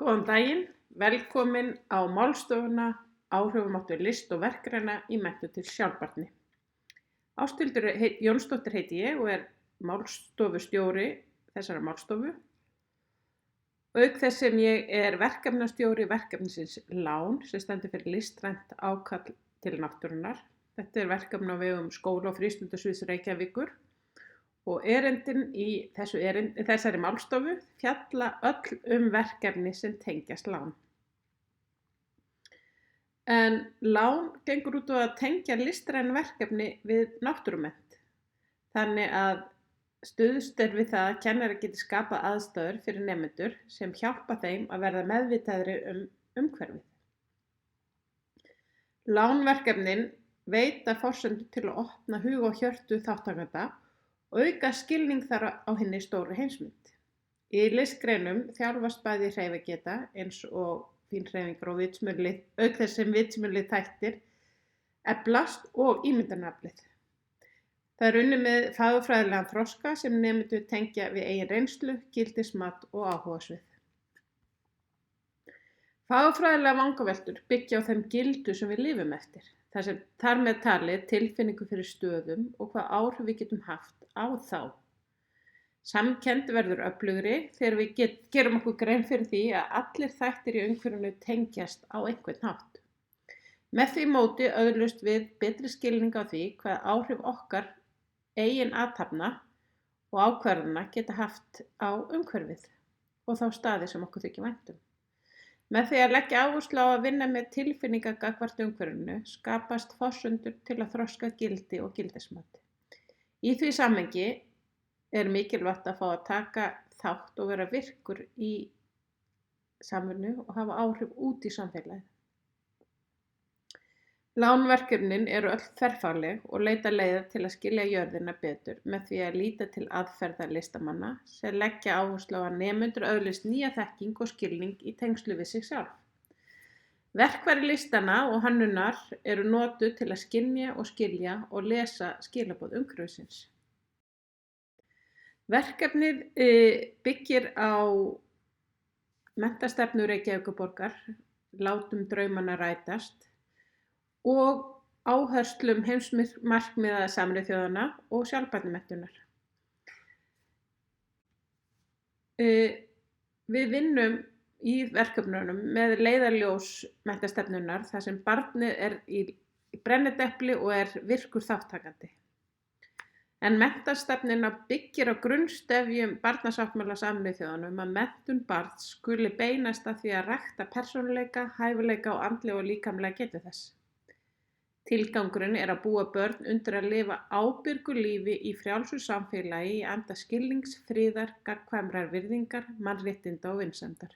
Góðan daginn, velkomin á Málstofuna, áhrifamáttur list og verkræna í menntun til sjálfbærni. Ásthildur Jónsdóttir heiti ég og málstofustjóri þessarar málstofu. Auk þess sem ég verkefnastjóri verkefnisins Lán sem stendur fyrir listrænt ákall til náttúrunnar. Þetta verkefni á vegum skóla- og frístundasviðs Reykjavíkur og erindin í þessari málstofu fjalla öll verkefni sem tengjast Lán. En Lán gengur út á að tengja listræn verkefni við náttúrumennt. Þannig að stuðst við það að kennari geti skapað aðstæður fyrir nemendur sem hjálpa þeim að verða meðvitaðri umhverfið. Lánverkefnin veita forsendur til að opna hug og hjörtu þátttakenda og auka skilning þar á hinni stóru heimsmynd. Í listgreinum þjálfast bæði hreyfigeta eins og fínhreyfingar og vitsmurlið, auk þess sem vitsmurlið þættir eflast og ímyndaraflið. Það unnið með fagurfræðilegan þroska sem nemendur tengja við eigin reynslu, gildismat og áhugasvið. Fagurfræðilegar vangaveltur byggja á þeim gildu sem við lifum eftir, þar með talið tilfinningu fyrir stöðum og hvað áhrif við getum haft á þá. Samkennd verður öflugri þegar við gerum okkur grein fyrir því að allir þættir í umhverfinu tengjast á einhvern hátt. Með því móti öðlust við betri skilning á því hvað áhrif okkar eigin athafna og ákvarðana geta haft á umhverfið og þá staði sem okkur þykir vænt um. Með því að leggja áherslu á að vinna með tilfinningar gagnvart umhverfinu skapast forsendur til að þroska gildi og gildismat. Í því samhengi mikilvægt að fá að taka þátt og vera virkur í samvinnu og hafa áhrif út í samfélagið. Lánverkefnin eru öll þverfagleg og leita leiða til að skilja jörðina betur með því að líta til aðferða listamanna sem leggja áherslu á að nemendur öðlist nýja þekking og skilning í tengslu við sig sjálf. Verkfæri listanna og hönnunar eru notuð til að skynja og skilja og lesa skilaboð umhverfisins. Verkefnið byggir á menntastefnu Reykjavíkurborgar, Látum draumana rætast og áherslum heimsmarkmiða Sameinuðu þjóðanna og sjálfbærnimenntunar. Við vinnum í verkefnunum með leiðarljós menntastefnunnar þar sem barnið í brennidepli og virkur þáttttakandi. En menntastefnuna byggir á grunnstefjum barnasáttmála Sameinuðu þjóðanna að menntun barns skuli beinast að því að rækta persónuleika, hæfileika og andlega og líkamlega getu þess. Tilgangurinn að búa börn undir að lifa ábyrgu lífi í frjálsu samfélagi í anda skilnings, friðar, gagnkvæmrar virðingar, mannréttinda og vinsemdar.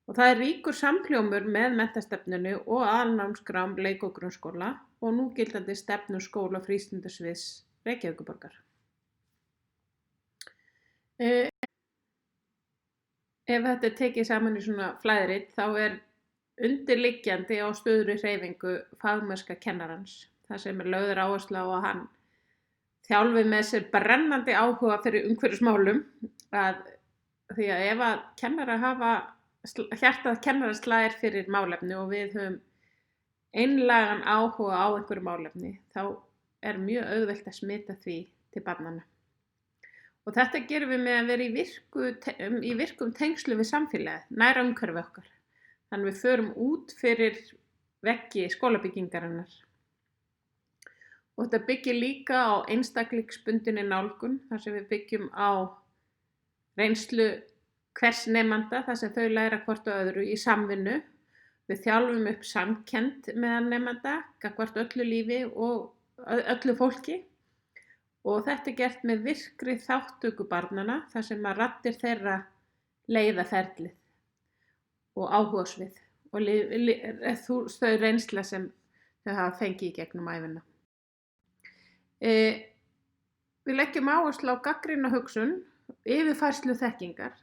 Og það ríkur samhljómur með menntastefnunni og aðalnámskrám leik- og grunnskóla og núgildandi stefnu skóla- og frístundasviðs Reykjavíkurborgar. Ef þetta tekið saman í svona flæðrit þá undirliggjandi á stöðugri hreyfingu fagmennska kennarans, þar sem lögð áhersla á að hann þjálfi með sér brennandi áhuga fyrir umhverfismálum, því að ef að hjartað kennara slær fyrir málefni og við höfum einlægan áhuga á einhverju málefni, þá mjög auðvelt að smita því til barnanna. Og þetta gerum við með að vera í virkum tengslum við samfélagið, næra umhverfi okkar. Þannig við förum út fyrir veggi skólabyggingarinnar. Og þetta byggir líka á einstaklingsbundinni nálgun, þar sem við byggjum á reynslu hvers nemanda, þar sem þau læra hvort á öðru í samvinnu. Við þjálfum upp samkennd meðal nemanda, gagnvart öllu lífi og öllu fólki. Og þetta gert með virkri þátttöku barnanna, þar sem að raddir þeirra leiða ferlið og áhugasvið og þau reynsla sem þau hafa fengið í gegnum ævina. Við leggjum áherslu á gagnrýna hugsun, yfirfærslu þekkingar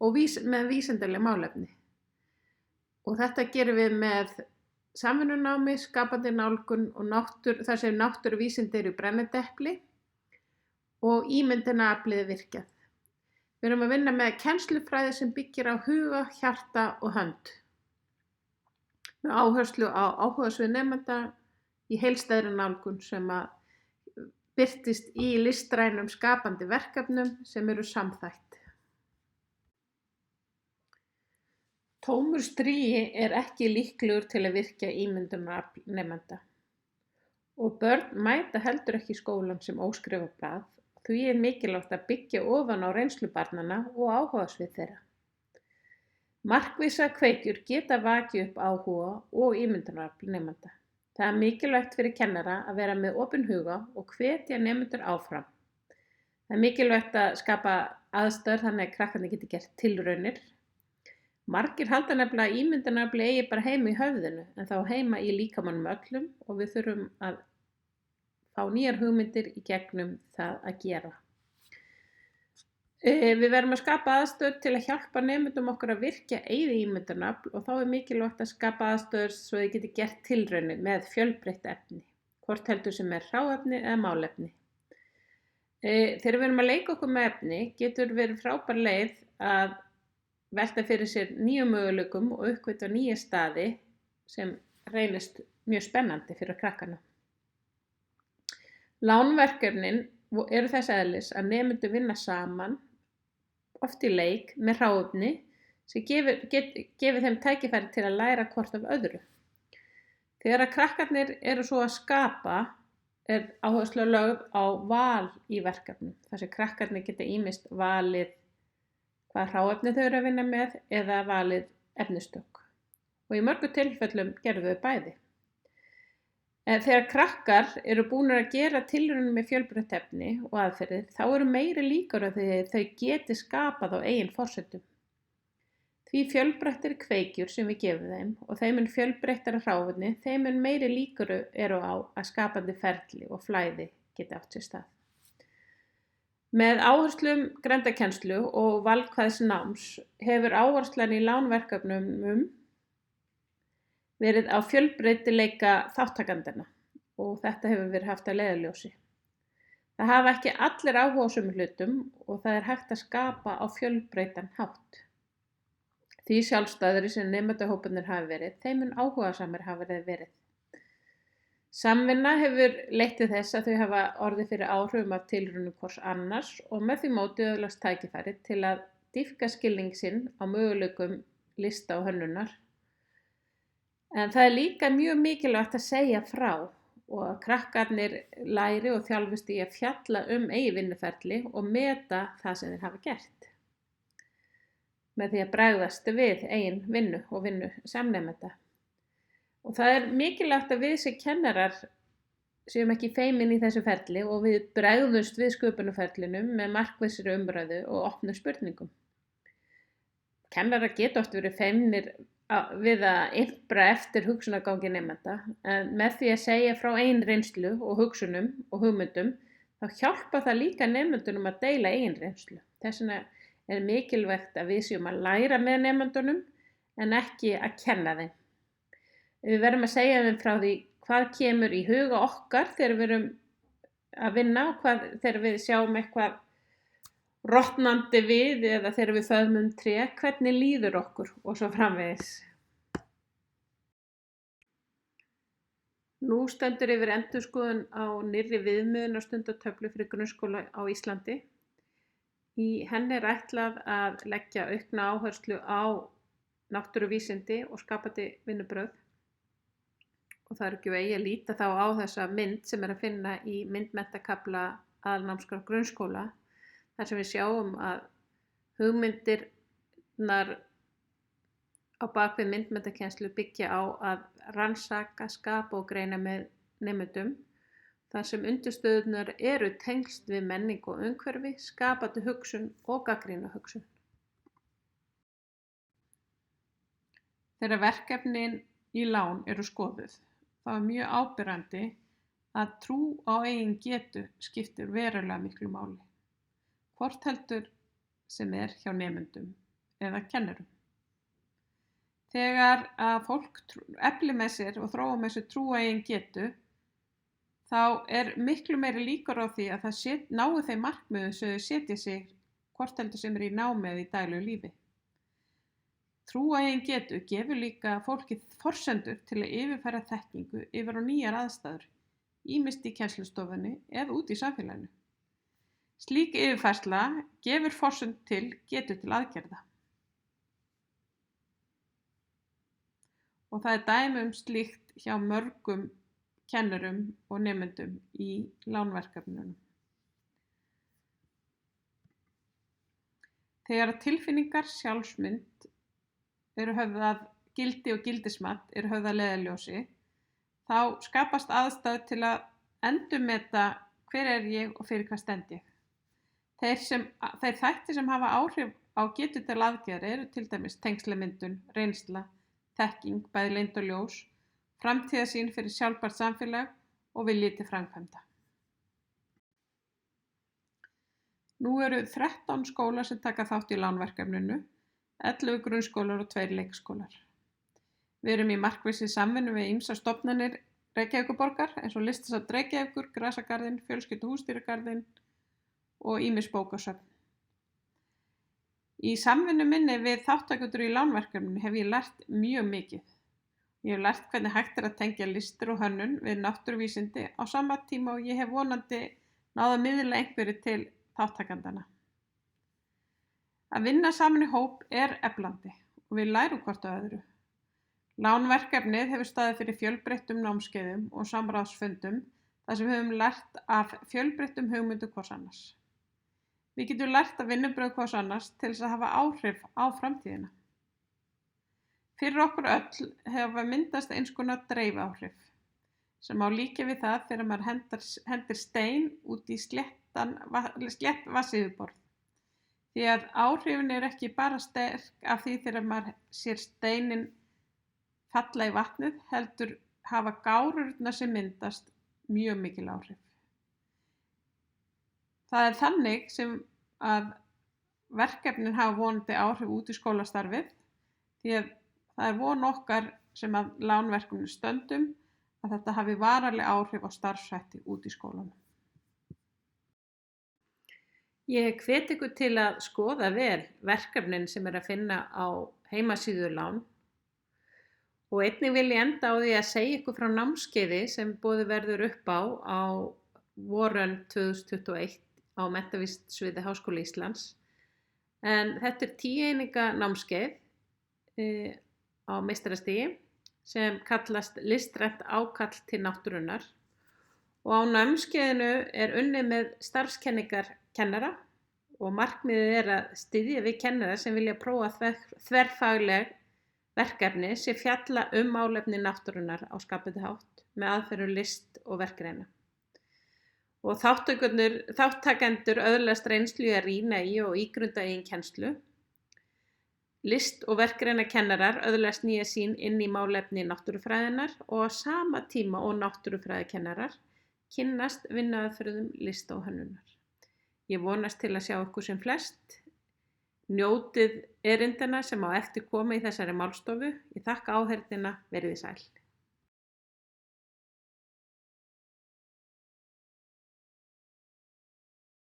og með vísindaleg málefni. Og þetta gerum við með samvinnunámi, skapandi nálgun og þar sem náttúruvísindi eru brennidepli og ímyndunaraflið virkjað. Við erum að vinna með kennslufræði sem byggir á huga, hjarta og hönd. Með áherslu á áhugasvið nemenda í heildstæðri nálgun sem að birtist í listrænum skapandi verkefnum sem eru samþætt. Tómur stríi er ekki líklegur til að virkja ímyndunarafl nemenda og börn mæta heldur ekki í skólann sem óskrifað blað. Því er mikilvægt að byggja ofan á reynslu barnanna og áhugasvið þeirra. Markvissar kveikjur geta vakið upp áhuga og ímyndunarafl nemenda. Það er mikilvægt fyrir kennara að vera með opinn huga og hvetja nemendur áfram. Það er mikilvægt að skapa aðstæður þannig að krakkarnir geti gert tilraunir. Margir halda nefnilega að ímyndunarafli eigi bara heima í höfðinu en þá heima í líkamanum öllum og við þurfum að fá nýjar hugmyndir í gegnum það að gera. Við verðum að skapa aðstöður til að hjálpa nemendum okkar að virkja eigið ímyndunarafl og þá er mikilvægt að skapa aðstöður svo þau geti gert tilraunir með fjölbreytt efni, hvort heldur sem er hráefni eða málefni. Þegar við erum að leika okkur með efni getur verið frábær leið að velta fyrir sér nýjum möguleikum og uppgötva nýja staði sem reynist mjög spennandi fyrir krakkana. Lánverkefnin eru þess eðlis að nemendur vinna saman, oft í leik, með hráefni sem gefur þeim tækifæri til að læra hvort af öðru. Þegar að krakkarnir eru svo að skapa er áhersla lögð á val í verkefnum. Þar sem krakkarnir geta ýmist valið hvað hráefni þau eru að vinna með eða valið efnistök. Og í mörgum tilfellum gerðu þau bæði. Þegar krakkar eru búnir að gera tilraunir með fjölbreytt efni og aðferðir, þá eru meiri líkur á því að þau geti skapað á eigin forsendum. Því fjölbreyttari kveikjur sem við gefum þeim og þeim mun fjölbreyttara hráefni, þeim mun meiri líkur eru á að skapandi ferli og flæði geti átt sér stað. Með áherslum grenndarkennslu og valkvæðs náms hefur áherslan í lánverkefnum verið á fjölbreytileika þátttakendanna og þetta hefur verið haft að leiðarljósi. Það hafa ekki allir áhuga á sömu hlutum og það er hægt að skapa á fjölbreyttan hátt. Því sjálfstæðari sem nemendahóparnir hafa verið, þeim mun áhugasamir hafa verið. Samvinna hefur leitt til þess að þau hafa orðið fyrir áhrifum af tilraunum hvors annars og með því móti öðlast tækifæri til að dýpka skilning sinn á möguleikum lista og hönnunar. En það er líka mjög mikilvægt að segja frá og að krakkarnir læri og þjálfist í að fjalla eigin vinnuferli og meta það sem þeir hafa gert. Með því að bregðast við eigin vinnu og vinnu samnemenda. Og það er mikilvægt að við sem kennarar séum ekki feimin í þessu ferli og við bregðumst við sköpunarferlinum með markvissri umræðu og opnum spurningum. Kennarar geta oft verið feimnir við að impra eftir hugsunargangi nemenda en með því að segja frá eigin reynslu og hugsunum og hugmyndum þá hjálpa það líka nemendunum að deila eigin reynslu. Þess vegna er mikilvægt að við séum að læra með nemendunum en ekki að kenna þeim. Við verðum að segja þeim frá því hvað kemur í huga okkar þegar við erum að vinna og þegar við sjáum eitthvað rotnandi við eða þegar við föðmum tré, hvernig líður okkur og svo framvegis. Nú stendur yfir endurskoðun á nýrri viðmiðunarstundatöflu fyrir grunnskóla á Íslandi. Í henni er ætlað að leggja aukna áherslu á náttúruvísindi og skapandi vinnubrögð. Og það er ekki vegi að líta þá á þessa mynd sem er að finna í myndmenntakafla aðalnámskrár grunnskóla. Þar sem við sjáum að hugmyndirnar á bakvið myndmenntakennslu byggja á að rannsaka, skapa og greina með nemendum. Þar sem undirstöðurnar eru tengst við menningu og umhverfi, skapandi hugsun og gagnrýna hugsun. Þegar verkefnin í lán eru skoðuð, þá er mjög áberandi að trú á eigin getu skiptir verulega miklu máli. Hvort heldur sem er hjá nemendum eða kennurum. Þegar að fólk eflir með sér og þróa með sér trú á eigin getu, þá er miklu meiri líkur á því að það nái þeim markmiðum sem þau setja sig hvort heldur sem í námi eða í daglegu lífi. Trú á eigin getu gefur líka fólki forsendur til að yfirfæra þekkingu yfir á nýjar aðstæður, ýmist í kennslustofunni eða út í samfélaginu. Slík yfirfærsla gefur forsendur til getu til aðgerða. Og það er dæmi slíkt hjá mörgum kennurum og nemendum í lánverkefnunum. Þegar tilfinningar, sjálfsmynd eru höfð að gildi og gildismat eru höfð að leiðarljósi, þá skapast aðstæður til að endurmeta hver er ég og fyrir hvað stend ég. Þeir þættir sem hafa áhrif á getu til aðgerða eru til dæmis tengslamyndun, reynsla, þekking, bæði leynd og ljós, framtíðarsýn fyrir sjálfbært samfélag og vilji til framkvæmda. Nú eru 13 skólar sem taka þátt í lánverkefninu, 11 grunnskólar og 2 leikskólar. Við erum í markvissri samvinnu við ýmsar stofnanir Reykjavíkurborgar eins og Listasafn Reykjavíkur, Grasagarðinn, Fjölskylduhúsdýragarðinn og ýmis bókasöfn. Í samvinnu minni við þátttakendur í lánverkefninu hef ég lært mjög mikið. Ég hef lært hvernig hægt er að tengja listir og hönnun við náttúruvísindi á sama tíma og ég hef vonandi náð að miðla einhverju til þátttakendanna. Að vinna saman í hóp er eflandi og við lærum hvort á öðru. Lánverkefnið hefur staðið fyrir fjölbreyttum námskeiðum og samráðsfundum þar sem við höfum lært af fjölbreyttum hugmyndum hvors annars. Við getum lært af vinnubrögð hvors annars til þess að hafa áhrif á framtíðina. Fyrir okkur öll hefur myndast eins konar dreifiáhrif sem á líka við það þegar maður hendir stein út í slétt vatnsyfirborð. Því að áhrifin eru ekki bara sterk af því þegar maður sér steinin falla í vatnið, heldur hafa gárurnar sem myndast mjög mikil áhrif. Það er þannig sem að verkefnin hafa vonandi áhrif út í skólastarfið, því að það er von okkar sem að lánverkefninu stöndum að þetta hafi varanleg áhrif á starfshætti út í skólanum. Ég hvet ykkur til að skoða vel verkefnin sem er að finna á heimasíðu Lán og einnig vil ég enda á því að segja ykkur frá námskeiði sem boðið verður upp á voran 2021 á menntavísindasviði Háskóla Íslands. En þetta er 10 eininga námskeið á meistarastigi sem kallast listrænt ákall til náttúrunnar og á námskeiðinu er unnið með starfskenningar kennara og markmiðið er að styðja við kennara sem vilja prófa þverfagleg verkefni sem fjalla málefni náttúrunnar á skapandi hátt með aðferðum list og verkgreina. Og þáttakendur öðlast reynslu í að rýna í og ígrunda eigin kennslu. List- og verkgreina kennarar öðlast nýja sýn inn í málefni náttúrufræðinnar og á sama tíma og náttúrufræðikennarar kynnast vinnuaðferðum list og hönnunar. Ég vonast til að sjá ykkur sem flest. Njótið erindana sem á eftir koma í þessari málstofu. Ég þakka áheyrnina, verið sæl.